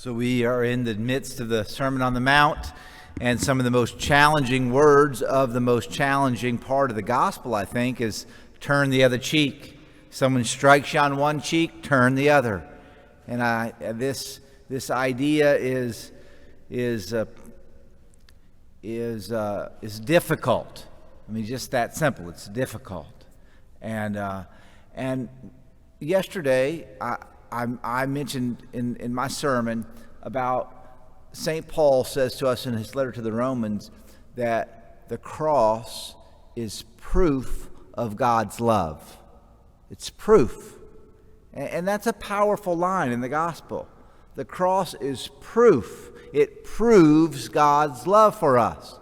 So we are in the midst of the Sermon on the Mount, and some of the most challenging words of the most challenging part of the gospel, I think, is turn the other cheek. Someone strikes you on one cheek, turn the other. And this idea is difficult. I mean, just that simple. It's difficult. And yesterday, I mentioned in my sermon about St. Paul says to us in his letter to the Romans that the cross is proof of God's love. It's proof. And that's a powerful line in the gospel. The cross is proof. It proves God's love for us.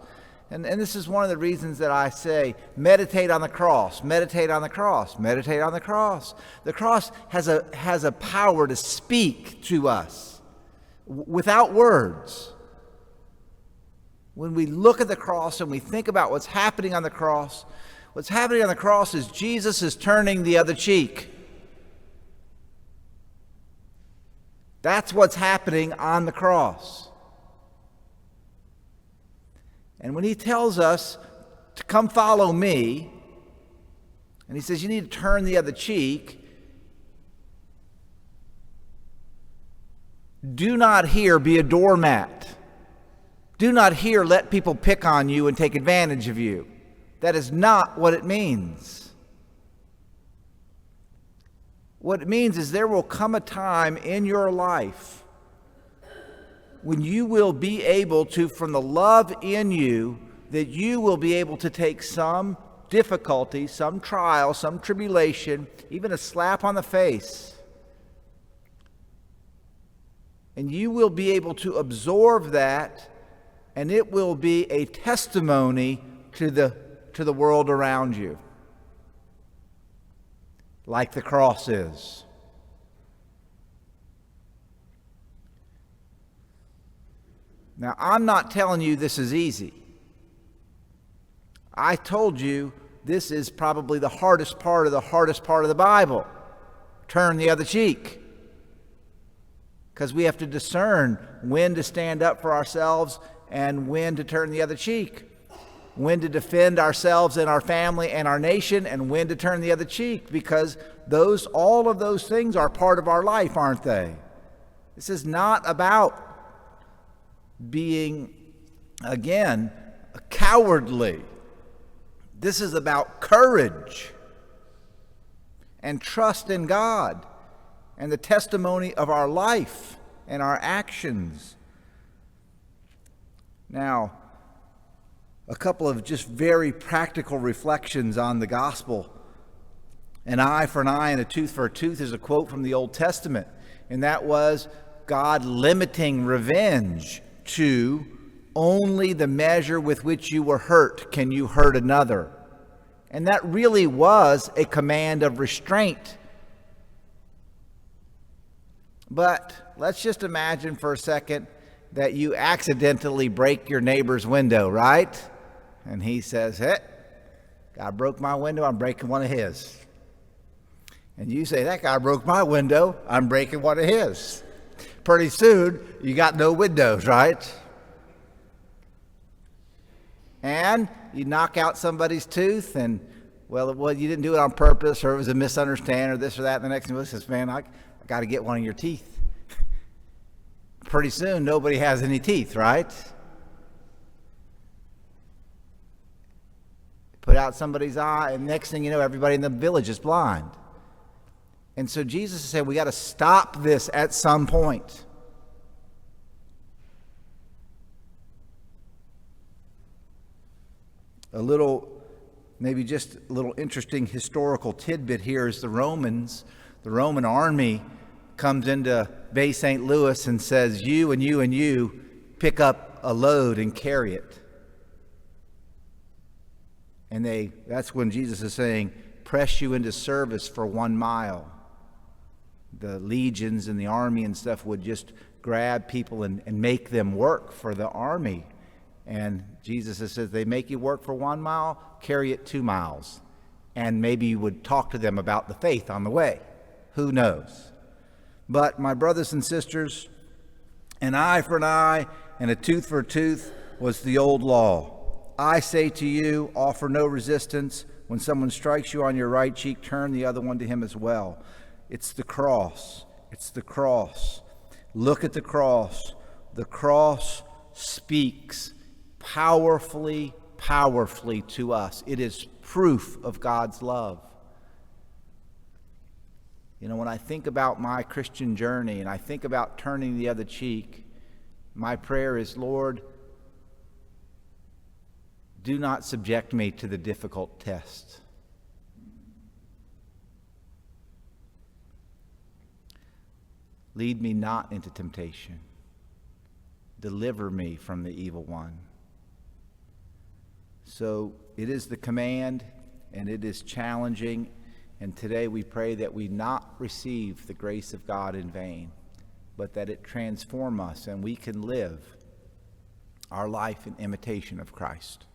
And this is one of the reasons that I say, meditate on the cross, meditate on the cross, meditate on the cross. The cross has a power to speak to us without words. When we look at the cross and we think about what's happening on the cross is Jesus is turning the other cheek. That's what's happening on the cross. And when he tells us to come follow me, and he says you need to turn the other cheek, do not here be a doormat. Do not here let people pick on you and take advantage of you. That is not what it means. What it means is there will come a time in your life when you will be able to, from the love in you, that you will be able to take some difficulty, some trial, some tribulation, even a slap on the face, and you will be able to absorb that, and it will be a testimony to the world around you, like the cross is. Now, I'm not telling you this is easy. I told you this is probably the hardest part of the Bible. Turn the other cheek. Because we have to discern when to stand up for ourselves and when to turn the other cheek. When to defend ourselves and our family and our nation, and when to turn the other cheek. Because all of those things are part of our life, aren't they? This is not about being, again, cowardly. This is about courage and trust in God and the testimony of our life and our actions. Now, a couple of just very practical reflections on the gospel. An eye for an eye and a tooth for a tooth is a quote from the Old Testament, and that was God limiting revenge to only the measure with which you were hurt can you hurt another. And that really was a command of restraint. But let's just imagine for a second that you accidentally break your neighbor's window, right? And he says, hey, guy broke my window, I'm breaking one of his. And you say, that guy broke my window, I'm breaking one of his. Pretty soon, you got no windows, right? And you knock out somebody's tooth, and, well, you didn't do it on purpose, or it was a misunderstanding, or this or that. And the next thing says, man, I got to get one of your teeth. Pretty soon, nobody has any teeth, right? Put out somebody's eye, and next thing you know, everybody in the village is blind. And so Jesus said, we got to stop this at some point. Maybe just a little interesting historical tidbit here is the Roman army comes into Bay St. Louis and says, you and you and you pick up a load and carry it. And that's when Jesus is saying, press you into service for 1 mile. The legions and the army and stuff would just grab people and make them work for the army. And Jesus says, they make you work for 1 mile, carry it 2 miles. And maybe you would talk to them about the faith on the way. Who knows? But my brothers and sisters, An eye for an eye and a tooth for a tooth was the old law. I say to you, offer no resistance. When someone strikes you on your right cheek, turn the other one to him as well. It's the cross. It's the cross. Look at the cross. The cross speaks powerfully to us. It is proof of God's love. You know, when I think about my Christian journey and I think about turning the other cheek, my prayer is, Lord, do not subject me to the difficult test. Lead me not into temptation. Deliver me from the evil one. So it is the command, and it is challenging. And today we pray that we not receive the grace of God in vain, but that it transform us and we can live our life in imitation of Christ.